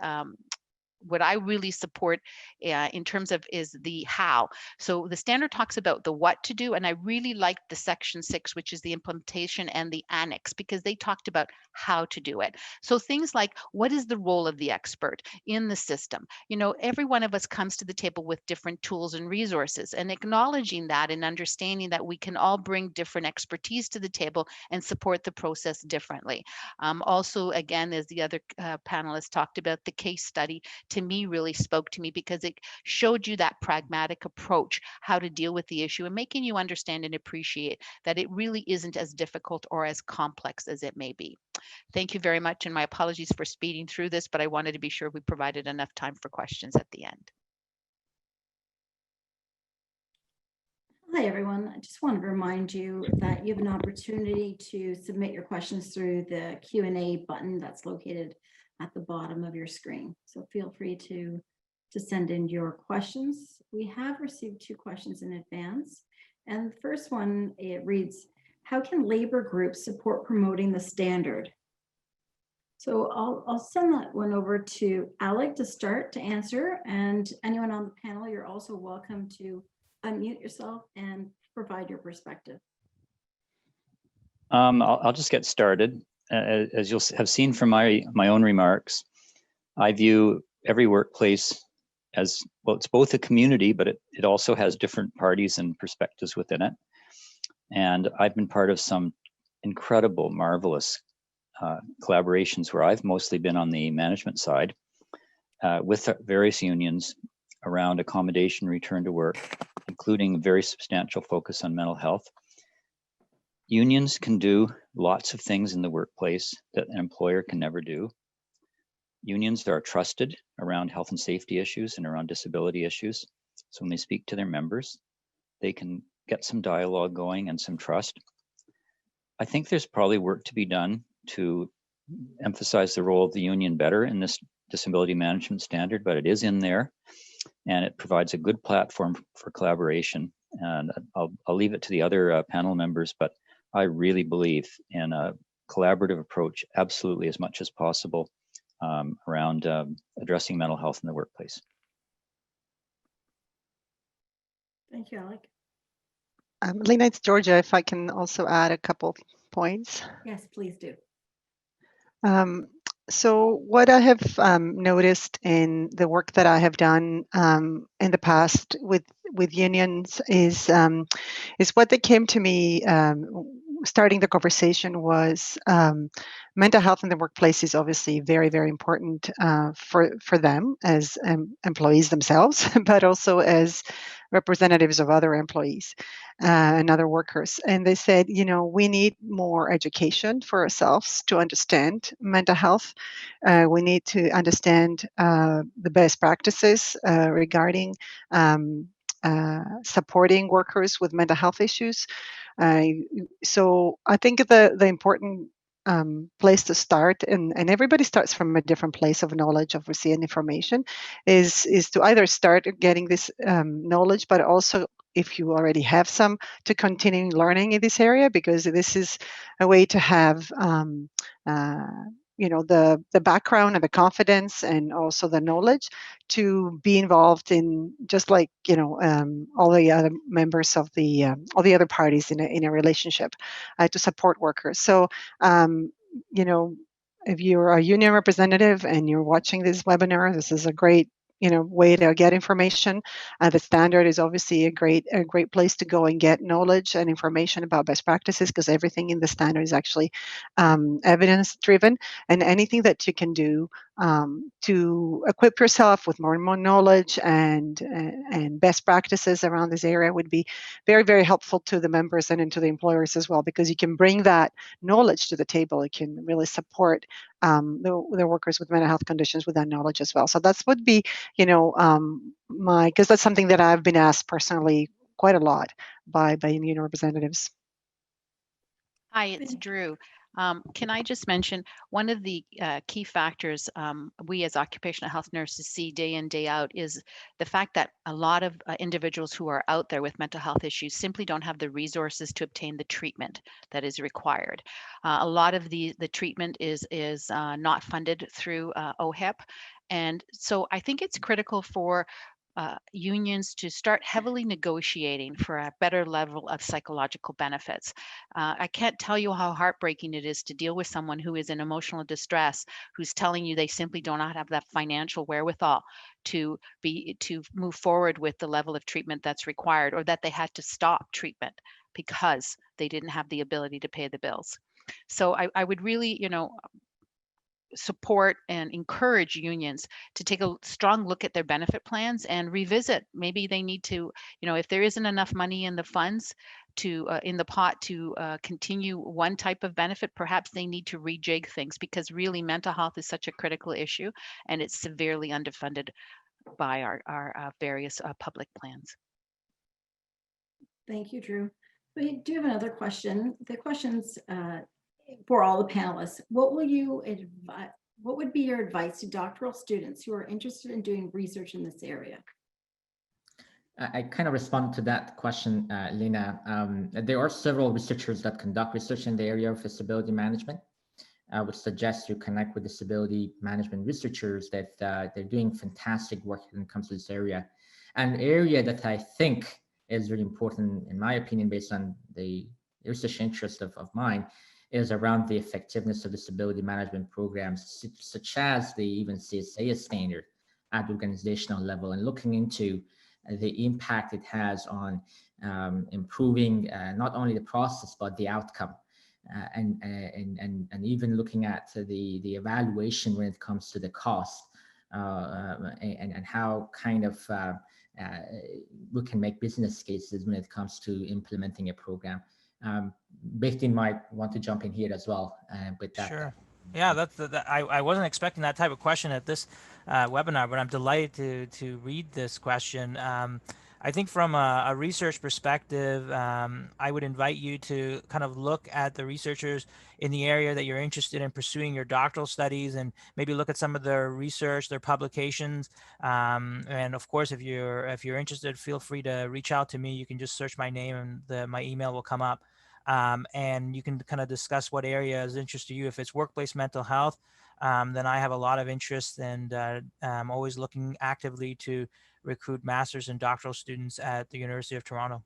what I really support in terms of is the how. So the standard talks about the what to do, and I really liked the section 6, which is the implementation, and the annex, because they talked about how to do it. So things like, what is the role of the expert in the system? You know, every one of us comes to the table with different tools and resources, and acknowledging that and understanding that we can all bring different expertise to the table and support the process differently. Also, again, as the other panelists talked about, the case study to me really spoke to me, because it showed you that pragmatic approach, how to deal with the issue, and making you understand and appreciate that it really isn't as difficult or as complex as it may be. Thank you very much, and my apologies for speeding through this, but I wanted to be sure we provided enough time for questions at the end. Hi, everyone. I just want to remind you that you have an opportunity to submit your questions through the Q&A button that's located at the bottom of your screen. So feel free to send in your questions. We have received 2 questions in advance. And the first one, it reads, how can labor groups support promoting the standard? So I'll send that one over to Alec to start to answer. And anyone on the panel, you're also welcome to unmute yourself and provide your perspective. I'll just get started. As you'll have seen from my own remarks, I view every workplace as, well, it's both a community, but it also has different parties and perspectives within it. And I've been part of some incredible, marvelous collaborations where I've mostly been on the management side with various unions around accommodation, return to work, including a very substantial focus on mental health. Unions can do lots of things in the workplace that an employer can never do. Unions are trusted around health and safety issues and around disability issues. So when they speak to their members, they can get some dialogue going and some trust. I think there's probably work to be done to emphasize the role of the union better in this disability management standard, but it is in there and it provides a good platform for collaboration. And I'll leave it to the other panel members, but I really believe in a collaborative approach absolutely as much as possible around addressing mental health in the workplace. Thank you, Alec. Lena, it's Georgia. If I can also add a couple points. Yes, please do. So what I have noticed in the work that I have done in the past with unions is what they came to me starting the conversation was mental health in the workplace is obviously very, very important for them as employees themselves, but also as representatives of other employees and other workers. And they said, you know, we need more education for ourselves to understand mental health. We need to understand the best practices regarding supporting workers with mental health issues. So I think the important place to start, and everybody starts from a different place of knowledge of receiving information, is to either start getting this knowledge, but also if you already have some, to continue learning in this area, because this is a way to have you know, the background and the confidence and also the knowledge to be involved in, just like, you know, all the other members of the all the other parties in a relationship to support workers. So you know, if you're a union representative and you're watching this webinar, this is a great, you know, way to get information. The standard is obviously a great place to go and get knowledge and information about best practices, because everything in the standard is actually evidence driven, and anything that you can do to equip yourself with more and more knowledge and best practices around this area would be very, very helpful to the members and into the employers as well, because you can bring that knowledge to the table. It can really support the workers with mental health conditions with that knowledge as well. So that's would be, because that's something that I've been asked personally quite a lot by union representatives. Hi, it's Drew. Can I just mention one of the key factors we as occupational health nurses see day in, day out is the fact that a lot of individuals who are out there with mental health issues simply don't have the resources to obtain the treatment that is required. A lot of the treatment is not funded through OHIP. And so I think it's critical for unions to start heavily negotiating for a better level of psychological benefits. I can't tell you how heartbreaking it is to deal with someone who is in emotional distress, who's telling you they simply do not have that financial wherewithal to move forward with the level of treatment that's required, or that they had to stop treatment because they didn't have the ability to pay the bills. So I would really, support and encourage unions to take a strong look at their benefit plans and revisit. Maybe they need to, if there isn't enough money in the funds to in the pot to continue one type of benefit, perhaps they need to rejig things, because really mental health is such a critical issue and it's severely underfunded by our various public plans. Thank you, Drew. We do have another question. The question's for all the panelists. What would be your advice to doctoral students who are interested in doing research in this area? I kind of respond to that question, Lena. There are several researchers that conduct research in the area of disability management. I would suggest you connect with disability management researchers that they're doing fantastic work when it comes to this area. An area that I think is really important, in my opinion, based on the research interest of mine, is around the effectiveness of disability management programs, such as the even CSA standard at the organizational level, and looking into the impact it has on improving not only the process, but the outcome. And even looking at the evaluation when it comes to the cost and how kind of we can make business cases when it comes to implementing a program. Bethany might want to jump in here as well with that. Sure. Yeah, I wasn't expecting that type of question at this webinar, but I'm delighted to read this question. I think from a research perspective, I would invite you to kind of look at the researchers in the area that you're interested in pursuing your doctoral studies, and maybe look at some of their research, their publications. And of course, if you're interested, feel free to reach out to me. You can just search my name and my email will come up. And you can kind of discuss what area is interest to you. If it's workplace mental health, then I have a lot of interest, and I'm always looking actively to recruit master's and doctoral students at the University of Toronto.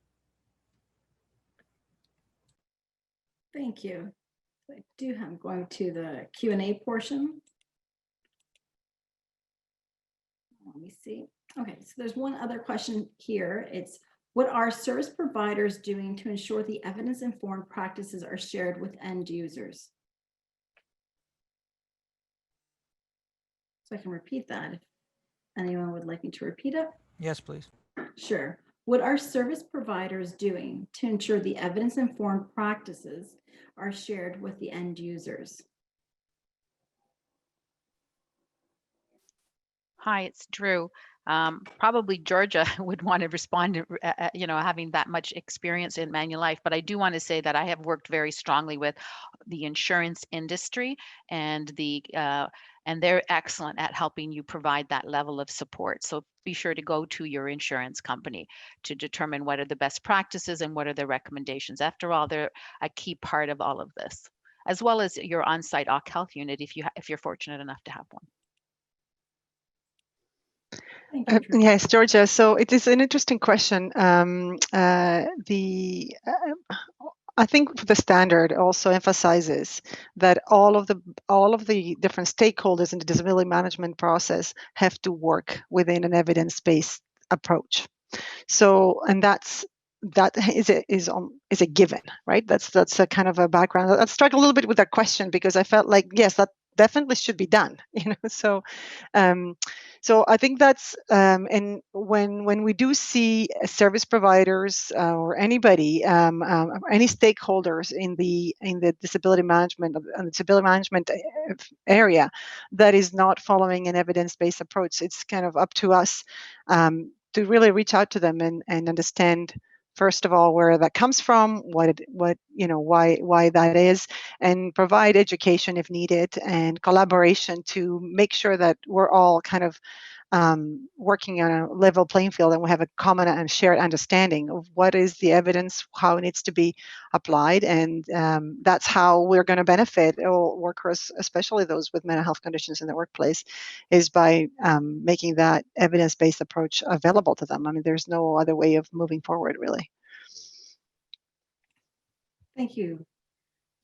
Thank you. I'm going to the Q&A portion. Let me see. Okay, so there's one other question here. It's, what are service providers doing to ensure the evidence-informed practices are shared with end users? So I can repeat that if anyone would like me to repeat it. Yes, please. Sure. What are service providers doing to ensure the evidence-informed practices are shared with the end users? Hi, it's Drew. Probably Georgia would want to respond to, having that much experience in Manulife, but I do want to say that I have worked very strongly with the insurance industry, and and they're excellent at helping you provide that level of support. So be sure to go to your insurance company to determine what are the best practices and what are the recommendations. After all, they're a key part of all of this, as well as your on-site OC Health unit if you're fortunate enough to have one. Yes, Georgia. So it is an interesting question. I think the standard also emphasizes that all of the different stakeholders in the disability management process have to work within an evidence-based approach. So, and that is a given, right? That's a kind of a background. I struggled a little bit with that question because I felt like, yes, definitely should be done. So so I think that's and when we do see service providers or anybody, any stakeholders in the disability management area that is not following an evidence-based approach, it's kind of up to us to really reach out to them and understand, first of all, where that comes from, what why that is, and provide education if needed, and collaboration to make sure that we're all kind of working on a level playing field, and we have a common and shared understanding of what is the evidence, how it needs to be applied, and that's how we're going to benefit all workers, especially those with mental health conditions in the workplace, is by making that evidence-based approach available to them. I mean, there's no other way of moving forward, really. Thank you.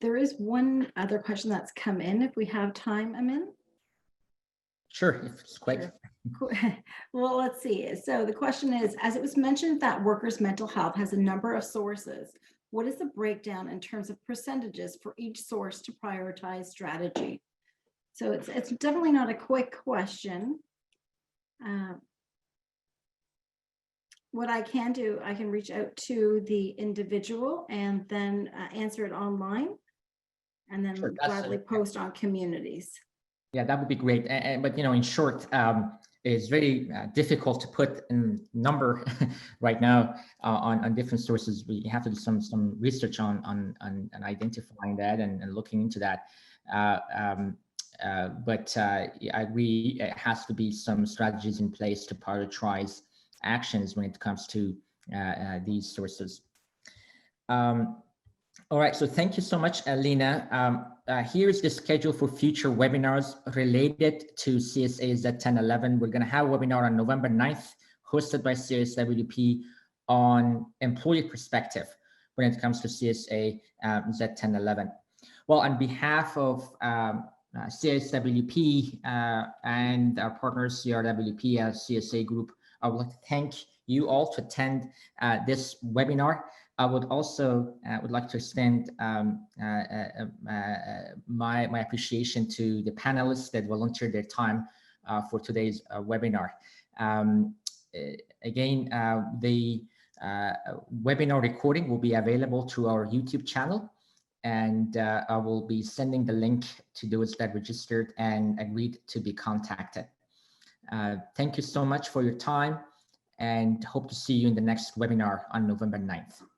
There is one other question that's come in, if we have time, Amin. Sure, if it's quick. Sure. Cool. Well, let's see. So the question is, as it was mentioned that workers' mental health has a number of sources, what is the breakdown in terms of percentages for each source to prioritize strategy? So it's definitely not a quick question. What I can do, I can reach out to the individual and then answer it online, and then Sure, gladly post on communities. Yeah, that would be great. But in short, it's very difficult to put a number right now on different sources. We have to do some research on identifying that and looking into that. But I agree, it has to be some strategies in place to prioritize actions when it comes to these sources. All right, so thank you so much, Lena. Here is the schedule for future webinars related to CSA Z1011. We're going to have a webinar on November 9th, hosted by CSWP, on employee perspective when it comes to CSA Z1011. Well, on behalf of CSWP and our partners, CRWP, CSA Group, I would like to thank you all to attend this webinar. I would also would like to extend my appreciation to the panelists that volunteered their time for today's webinar. Again, the webinar recording will be available to our YouTube channel, and I will be sending the link to those that registered and agreed to be contacted. Thank you so much for your time, and hope to see you in the next webinar on November 9th.